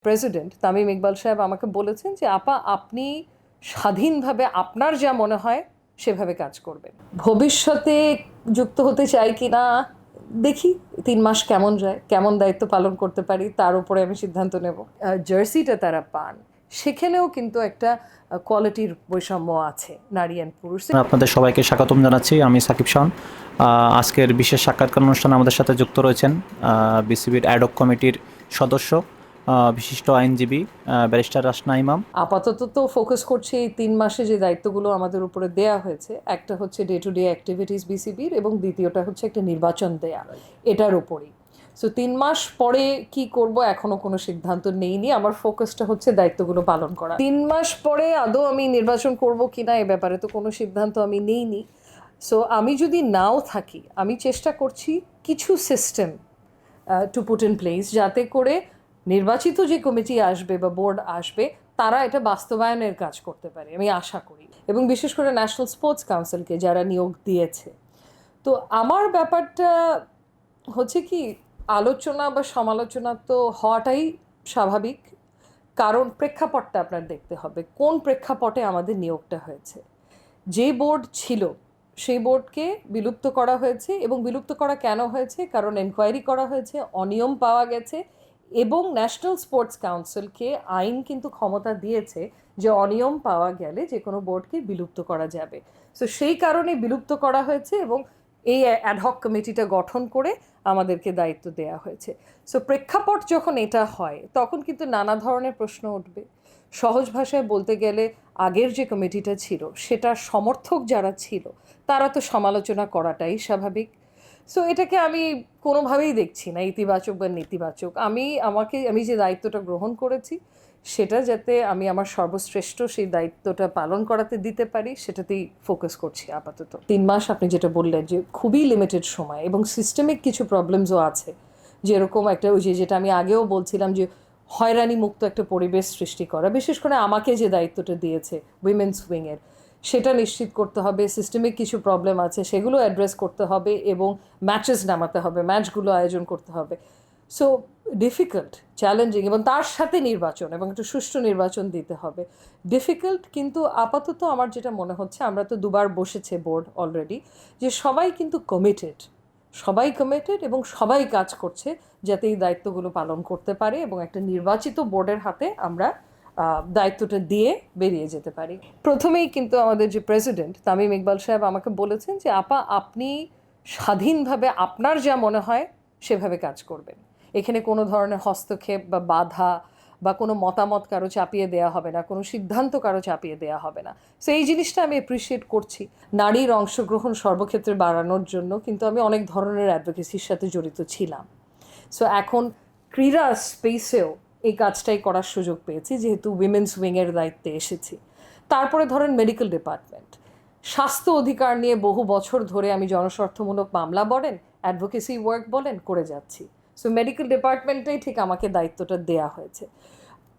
President Tamim Iqbal সাহেব আমাকে বলেছেন যে আপা আপনি স্বাধীনভাবে আপনার যা মনে হয় সেভাবে কাজ করবেন। ভবিষ্যতে যুক্ত হতে চাই কি না দেখি, 3 মাস কেমন যায়, কেমন দায়িত্ব পালন করতে পারি তার উপরে আমি সিদ্ধান্ত নেব। জার্সিটা তারা পান, সেখানেও কিন্তু একটা কোয়ালিটির বৈষম্য আছে নারী অ্যান্ড পুরুষ। আপনাদের সবাইকে স্বাগতম জানাচ্ছি। আমি সাকিব শান। আজকের বিশেষ সাক্ষাৎকার অনুষ্ঠানে আমাদের সাথে যুক্ত রয়েছেন বিসিবির অ্যাডহক কমিটির সদস্য, বিশিষ্ট আইনজীবী ব্যারিস্টার রাসনা ইমাম। আপাতত তো ফোকাস করছি এই 3 মাসে যে দায়িত্বগুলো আমাদের উপরে দেয়া হয়েছে। একটা হচ্ছে ডে টু ডে অ্যাক্টিভিটিস বিসিবির, এবং দ্বিতীয়টা হচ্ছে একটা নির্বাচন দেয়া, এটার উপরই। সো 3 মাস পরে কি করব এখনো কোনো সিদ্ধান্ত নেইনি। আমার ফোকাসটা হচ্ছে দায়িত্বগুলো পালন করা। 3 মাস পরে আদৌ আমি নির্বাচন করব কিনা এ ব্যাপারে তো কোনো সিদ্ধান্ত আমি নেইনি। সো আমি যদি নাও থাকি, আমি চেষ্টা করছি কিছু system to put in place, যাতে করে নির্বাচিত যে কমিটি আসবে বা বোর্ড আসবে তারা এটা বাস্তবায়নের কাজ করতে পারে, আমি আশা করি। এবং বিশেষ করে ন্যাশনাল স্পোর্টস কাউন্সিলকে যারা নিয়োগ দিয়েছে। তো আমার ব্যাপারটা হচ্ছে কি, আলোচনা বা সমালোচনা তো হওয়াটাই স্বাভাবিক, কারণ প্রেক্ষাপটটা আপনার দেখতে হবে কোন প্রেক্ষাপটে আমাদের নিয়োগটা হয়েছে। যে বোর্ড ছিল সেই বোর্ডকে বিলুপ্ত করা হয়েছে, এবং বিলুপ্ত করা কেন হয়েছে, কারণ এনকোয়ারি করা হয়েছে, অনিয়ম পাওয়া গেছে, এবং ন্যাশনাল স্পোর্টস কাউন্সিলকে আইন কিন্তু ক্ষমতা দিয়েছে যে অনিয়ম পাওয়া গেলে যে কোনো বোর্ডকে বিলুপ্ত করা যাবে। সো সেই কারণে বিলুপ্ত করা হয়েছে, এবং এই অ্যাডহক কমিটিটা গঠন করে আমাদেরকে দায়িত্ব দেওয়া হয়েছে। সো প্রেক্ষাপট যখন এটা হয় তখন কিন্তু নানা ধরনের প্রশ্ন উঠবে। সহজ ভাষায় বলতে গেলে আগের যে কমিটিটা ছিল সেটার সমর্থক যারা ছিল তারা তো সমালোচনা করাটাই স্বাভাবিক। সো এটাকে আমি কোনোভাবেই দেখছি না ইতিবাচক বা নেতিবাচক। আমি যে দায়িত্বটা গ্রহণ করেছি সেটা যাতে আমি আমার সর্বশ্রেষ্ঠ সেই দায়িত্বটা পালন করাতে দিতে পারি সেটাতেই ফোকাস করছি আপাতত। 3 মাস আপনি যেটা বললেন যে খুবই লিমিটেড সময়, এবং সিস্টেমিক কিছু প্রবলেমসও আছে, যেরকম একটা ওই যেটা আমি আগেও বলছিলাম যে হয়রানি মুক্ত একটা পরিবেশ সৃষ্টি করা, বিশেষ করে আমাকে যে দায়িত্বটা দিয়েছে উইমেন্স উইংয়ের, সেটা নিশ্চিত করতে হবে। সিস্টেমিক কিছু প্রবলেম আছে সেগুলো অ্যাড্রেস করতে হবে, এবং ম্যাচেস নামাতে হবে, ম্যাচগুলো আয়োজন করতে হবে। সো ডিফিকাল্ট, চ্যালেঞ্জিং, এবং তার সাথে নির্বাচন এবং একটা সুষ্ঠু নির্বাচন দিতে হবে। ডিফিকাল্ট, কিন্তু আপাতত আমার যেটা মনে হচ্ছে, আমরা তো 2বার বসেছে বোর্ড অলরেডি, যে সবাই কিন্তু কমিটেড এবং সবাই কাজ করছে যাতে এই দায়িত্বগুলো পালন করতে পারে, এবং একটা নির্বাচিত বোর্ডের হাতে আমরা দায়িত্বটা দিয়ে বেরিয়ে যেতে পারি। প্রথমেই কিন্তু আমাদের যে প্রেসিডেন্ট তামিম ইকবাল সাহেব আমাকে বলেছেন যে আপা আপনি স্বাধীনভাবে আপনার যা মনে হয় সেভাবে কাজ করবেন। এখানে কোনো ধরনের হস্তক্ষেপ বা বাধা বা কোনো মতামত কারো চাপিয়ে দেওয়া হবে না, কোনো সিদ্ধান্ত কারো চাপিয়ে দেওয়া হবে না। সো এই জিনিসটা আমি অ্যাপ্রিসিয়েট করছি। নারীর অংশগ্রহণ সর্বক্ষেত্রে বাড়ানোর জন্য কিন্তু আমি অনেক ধরনের অ্যাডভোকেসির সাথে জড়িত ছিলাম। সো এখন ক্রীড়া স্পেসেও এই কাজটাই করার সুযোগ পেয়েছি, যেহেতু উইমেন্স উইংয়ের দায়িত্বে এসেছি। তারপরে ধরেন মেডিকেল ডিপার্টমেন্ট, স্বাস্থ্য অধিকার নিয়ে বহু বছর ধরে আমি জনস্বার্থমূলক মামলা বলেন, অ্যাডভোকেসি ওয়ার্ক বলেন করে যাচ্ছি। সো মেডিকেল ডিপার্টমেন্টেই ঠিক আমাকে দায়িত্বটা দেয়া হয়েছে।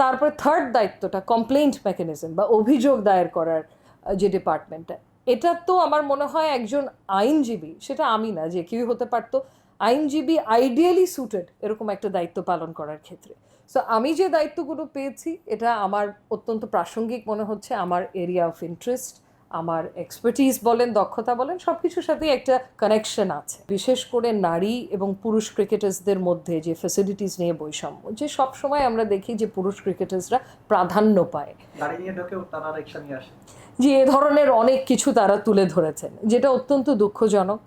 তারপরে থার্ড দায়িত্বটা কমপ্লেইন্ট মেকানিজম বা অভিযোগ দায়ের করার যে ডিপার্টমেন্টটা, এটা তো আমার মনে হয় একজন আইনজীবী, সেটা আমি না, যে কেউই হতে পারতো, আইনজীবী আইডিয়ালি সুটেড এরকম একটা দায়িত্ব পালন করার ক্ষেত্রে। সো আমি যে দায়িত্বগুলো পেয়েছি এটা আমার অত্যন্ত প্রাসঙ্গিক মনে হচ্ছে। আমার এরিয়া অফ ইন্টারেস্ট, আমার এক্সপার্টিস বলেন, দক্ষতা বলেন, সব কিছুর সাথেই একটা কানেকশন আছে। বিশেষ করে নারী এবং পুরুষ ক্রিকেটার্সদের মধ্যে যে ফ্যাসিলিটিস নিয়ে বৈষম্য, যে সব সময় আমরা দেখি যে পুরুষ ক্রিকেটার্সরা প্রাধান্য পায়, যে এ ধরনের অনেক কিছু তারা তুলে ধরেছেন, যেটা অত্যন্ত দুঃখজনক,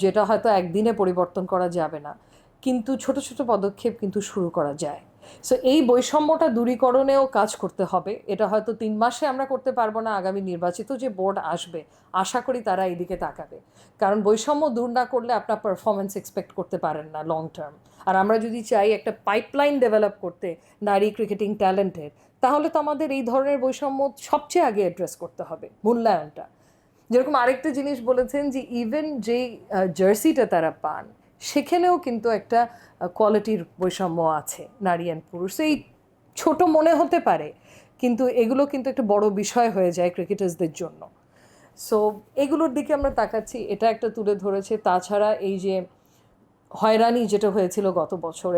যেটা হয়তো একদিনে পরিবর্তন করা যাবে না, কিন্তু ছোট ছোট পদক্ষেপ কিন্তু শুরু করা যায়। সো এই বৈষম্যটা দূরীকরণেও কাজ করতে হবে। এটা হয়তো 3 মাসে আমরা করতে পারবো না, আগামী নির্বাচিত যে বোর্ড আসবে আশা করি তারা এইদিকে তাকাবে, কারণ বৈষম্য দূর না করলে আপনার পারফরমেন্স এক্সপেক্ট করতে পারেন না লং টার্ম। আর আমরা যদি চাই একটা পাইপলাইন ডেভেলপ করতে নারী ক্রিকেটিং ট্যালেন্টের, তাহলে তো আমাদের এই ধরনের বৈষম্য সবচেয়ে আগে অ্যাড্রেস করতে হবে, মূল্যায়নটা। যেরকম আরেকটা জিনিস বলেছেন যে ইভেন যেই জার্সিটা তারা পান সেখানেও কিন্তু একটা কোয়ালিটির বৈষম্য আছে নারী অ্যান্ড পুরুষ। এই ছোট মনে হতে পারে, কিন্তু এগুলো কিন্তু একটা বড় বিষয় হয়ে যায় ক্রিকেটার্সদের জন্য। সো এগুলোর দিকে আমরা তাকাচ্ছি, এটা একটা তুলে ধরেছে। তাছাড়া এই যে হয়রানি যেটা হয়েছিল গত বছর,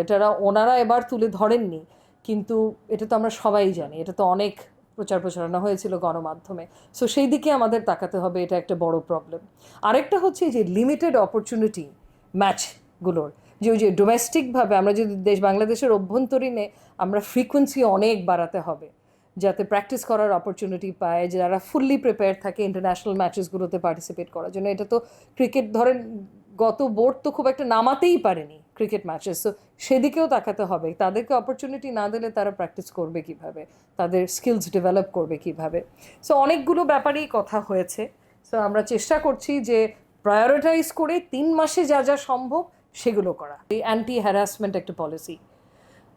ওনারা এবার তুলে ধরেননি, কিন্তু এটা তো আমরা সবাই জানি, এটা তো অনেক প্রচার প্রচারণা হয়েছিল গণমাধ্যমে। সো সেই দিকে আমাদের তাকাতে হবে, এটা একটা বড় প্রবলেম। আরেকটা হচ্ছে যে লিমিটেড অপরচুনিটি ম্যাচগুলোর, যে ওই যে ডোমেস্টিকভাবে আমরা যদি বাংলাদেশের অভ্যন্তরীণে আমরা ফ্রিকোয়েন্সি অনেক বাড়াতে হবে, যাতে প্র্যাকটিস করার অপরচুনিটি পায়, যারা ফুললি প্রিপেয়ার থাকে ইন্টারন্যাশনাল ম্যাচেসগুলোতে পার্টিসিপেট করার জন্য। এটা তো ক্রিকেট ধরেন গত বোর্ড তো খুব একটা নামাতেই পারেনি ক্রিকেট ম্যাচেস, তো সেদিকেও তাকাতে হবে। তাদেরকে অপরচুনিটি না দিলে তারা প্র্যাকটিস করবে কিভাবে, তাদের স্কিলস ডেভেলপ করবে কিভাবে। সো অনেকগুলো ব্যাপারেই কথা হয়েছে। সো আমরা চেষ্টা করছি যে প্রায়োরিটাইজ করে 3 মাসে যা যা সম্ভব সেগুলো করা। এই অ্যান্টি হ্যারাসমেন্ট একটা পলিসি,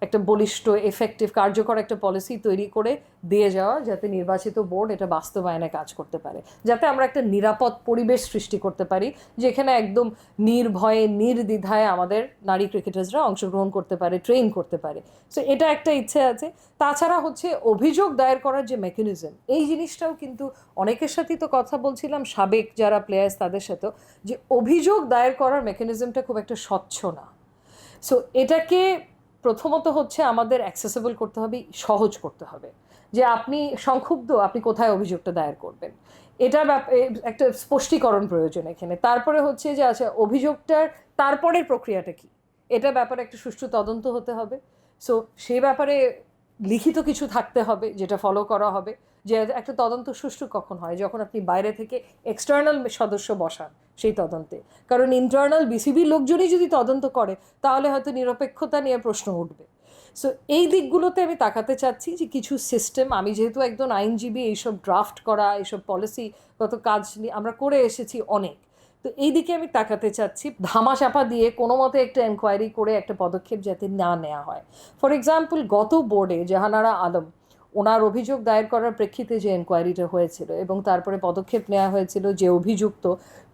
একটা বলিষ্ঠ এফেক্টিভ কার্যকর একটা পলিসি তৈরি করে দিয়ে যাওয়া, যাতে নির্বাচিত বোর্ড এটা বাস্তবায়নে কাজ করতে পারে, যাতে আমরা একটা নিরাপদ পরিবেশ সৃষ্টি করতে পারি যেখানে একদম নির্ভয়ে নির্দ্বিধায় আমাদের নারী ক্রিকেটার্সরা অংশগ্রহণ করতে পারে, ট্রেন করতে পারে। সো এটা একটা ইচ্ছে আছে। তাছাড়া হচ্ছে অভিযোগ দায়ের করার যে মেকানিজম, এই জিনিসটাও কিন্তু অনেকের সাথেই তো কথা বলছিলাম, সাবেক যারা প্লেয়ার্স তাদের সাথেও, যে অভিযোগ দায়ের করার মেকানিজমটা খুব একটা স্বচ্ছ না। সো এটাকে প্রথমত হচ্ছে আমাদের অ্যাক্সেসেবল করতে হবে, সহজ করতে হবে, যে আপনি সংক্ষুব্ধ, আপনি কোথায় অভিযোগটা দায়ের করবেন, এটা একটা স্পষ্টীকরণ প্রয়োজন এখানে। তারপরে হচ্ছে যে আচ্ছা অভিযোগটার তারপরের প্রক্রিয়াটা কি, এটা ব্যাপারে একটা সুষ্ঠু তদন্ত হতে হবে। সো সেই ব্যাপারে লিখিত কিছু থাকতে হবে যেটা ফলো করা হবে, যে একটা তদন্ত সুষ্ঠু কখন হয়, যখন আপনি বাইরে থেকে এক্সটার্নাল সদস্য বসান সেই তদন্তে। কারণ ইন্টারনাল বিসিবির লোকজনই যদি তদন্ত করে তাহলে হয়তো নিরপেক্ষতা নিয়ে প্রশ্ন উঠবে। সো এই দিকগুলোতে আমি তাকাতে চাচ্ছি যে কিছু সিস্টেম, আমি যেহেতু একজন আইনজীবী, এইসব ড্রাফট করা, এইসব পলিসিগত কাজ নিয়ে আমরা করে এসেছি অনেক, তো এই দিকে আমি তাকাতে চাচ্ছি। ধামাচাপা দিয়ে কোনো মতে একটা এনকোয়ারি করে একটা পদক্ষেপ যাতে না নেওয়া হয়। ফর এক্সাম্পল গত বোর্ডে জাহানারা আলম, ওনার অভিযোগ দায়ের করার প্রেক্ষিতে যে এনকোয়ারিটা হয়েছিল এবং তারপরে পদক্ষেপ নেওয়া হয়েছিল, যে অভিযুক্ত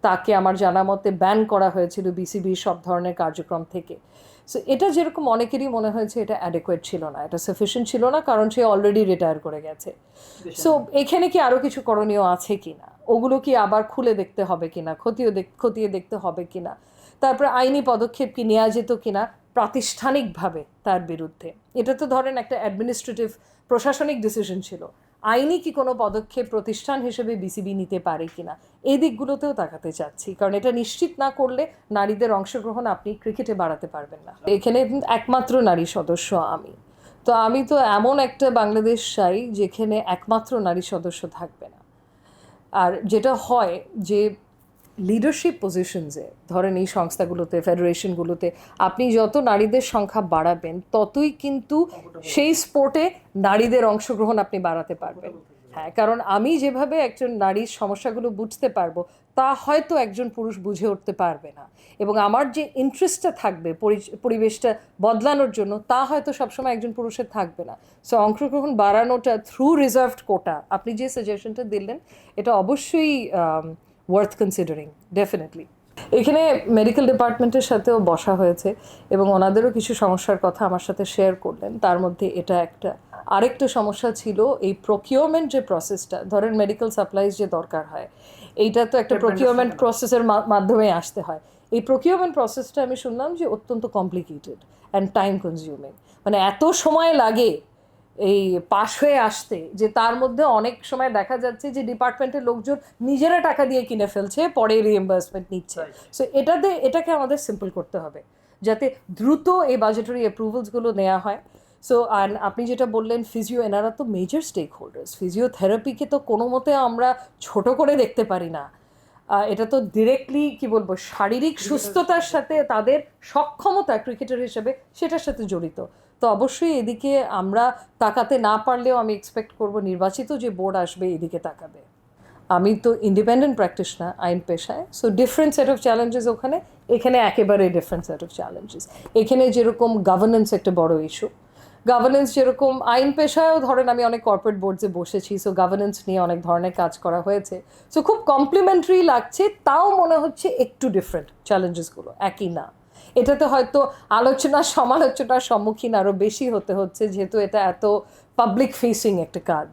তাকে আমার জানা মতে ব্যান করা হয়েছিল বিসিবির সব ধরনের কার্যক্রম থেকে। সো এটা যেরকম অনেকেরই মনে হয়েছে এটা অ্যাডেকুয়েট ছিল না, এটা সাফিসিয়েন্ট ছিল না, কারণ সে অলরেডি রিটায়ার করে গেছে। সো এখানে কি আরও কিছু করণীয় আছে কি না, ওগুলো কি আবার খুলে দেখতে হবে কিনা, খতিয়ে দেখতে হবে কিনা, তারপরে আইনি পদক্ষেপ কি নেওয়া যেত কিনা প্রাতিষ্ঠানিকভাবে তার বিরুদ্ধে। এটা তো ধরেন একটা অ্যাডমিনিস্ট্রেটিভ প্রশাসনিক ডিসিশন ছিল, আইনি কি কোনো পদক্ষেপ প্রতিষ্ঠান হিসেবে বিসিবি নিতে পারে কিনা, এই দিকগুলোতেও তাকাতে চাচ্ছি। কারণ এটা নিশ্চিত না করলে নারীদের অংশগ্রহণ আপনি ক্রিকেটে বাড়াতে পারবেন না। এখানে একমাত্র নারী সদস্য আমি, তো আমি তো এমন একটা বাংলাদেশ চাই যেখানে একমাত্র নারী সদস্য থাকবে না। আর যেটা হয় যে লিডারশিপ পজিশনসে ধরেন এই সংস্থাগুলোতে, ফেডারেশনগুলোতে আপনি যত নারীদের সংখ্যা বাড়াবেন ততই কিন্তু সেই স্পোর্টে নারীদের অংশগ্রহণ আপনি বাড়াতে পারবেন। হ্যাঁ, কারণ আমি যেভাবে একজন নারীর সমস্যাগুলো বুঝতে পারবো তা হয়তো একজন পুরুষ বুঝে উঠতে পারবে না, এবং আমার যে ইন্টারেস্টটা থাকবে পরিবেশটা বদলানোর জন্য তা হয়তো সবসময় একজন পুরুষের থাকবে না। সো অংশগ্রহণ বাড়ানোটা থ্রু রিজার্ভড কোটা, আপনি যে সাজেশনটা দিলেন এটা অবশ্যই ওয়ার্থ কনসিডারিং, ডেফিনেটলি। এখানে মেডিকেল ডিপার্টমেন্টের সাথেও বসা হয়েছে এবং ওনাদেরও কিছু সমস্যার কথা আমার সাথে শেয়ার করলেন। তার মধ্যে এটা একটা, আরেকটা সমস্যা ছিল এই প্রকিউরমেন্ট যে প্রসেসটা, ধরেন মেডিকেল সাপ্লাইজ যে দরকার হয়, এইটা তো একটা প্রকিউরমেন্ট প্রসেসের মাধ্যমে আসতে হয়। এই প্রকিউরমেন্ট প্রসেসটা আমি শুনলাম যে অত্যন্ত কমপ্লিকেটেড অ্যান্ড টাইম কনজিউমিং, মানে এত সময় লাগে এই পাশ হয়ে আসতে, যে তার মধ্যে অনেক সময় দেখা যাচ্ছে যে ডিপার্টমেন্টের লোকজন নিজেরা টাকা দিয়ে কিনে ফেলছে, পরে রিএম্বার্সমেন্ট নিচ্ছে। সো এটাকে আমাদের সিম্পল করতে হবে যাতে দ্রুত এই বাজেটারি অ্যাপ্রুভালসগুলো নেওয়া হয়। সো আর আপনি যেটা বললেন ফিজিও, এনারা তো মেজর স্টেক হোল্ডার্স। ফিজিওথেরাপিকে তো কোনো মতে আমরা ছোট করে দেখতে পারি না। এটা তো ডিরেক্টলি কি বলবো, শারীরিক সুস্থতার সাথে তাদের সক্ষমতা ক্রিকেটার হিসেবে সেটার সাথে জড়িত। তো অবশ্যই এদিকে আমরা তাকাতে না পারলেও আমি এক্সপেক্ট করব নির্বাচিত যে বোর্ড আসবে এদিকে তাকাবে। আমি তো ইন্ডিপেন্ডেন্ট প্র্যাকটিস না, আইন পেশায়। So different set of challenges ওখানে, এখানে একেবারে ডিফারেন্ট সেট অফ চ্যালেঞ্জেস। এখানে যেরকম গভর্নেন্স একটা বড় ইস্যু, গভর্নেন্স যেরকম আইন পেশায়ও ধরেন আমি অনেক কর্পোরেট বোর্ডসে বসেছি, সো গভর্নেন্স নিয়ে অনেক ধরনের কাজ করা হয়েছে। সো খুব কমপ্লিমেন্টারি লাগছে, তাও মনে হচ্ছে একটু ডিফারেন্ট চ্যালেঞ্জেসগুলো, একই না। এটাতে হয়তো আলোচনা সমালোচনার সম্মুখীন আরও বেশি হতে হচ্ছে, যেহেতু এটা এত পাবলিক ফেসিং একটা কাজ।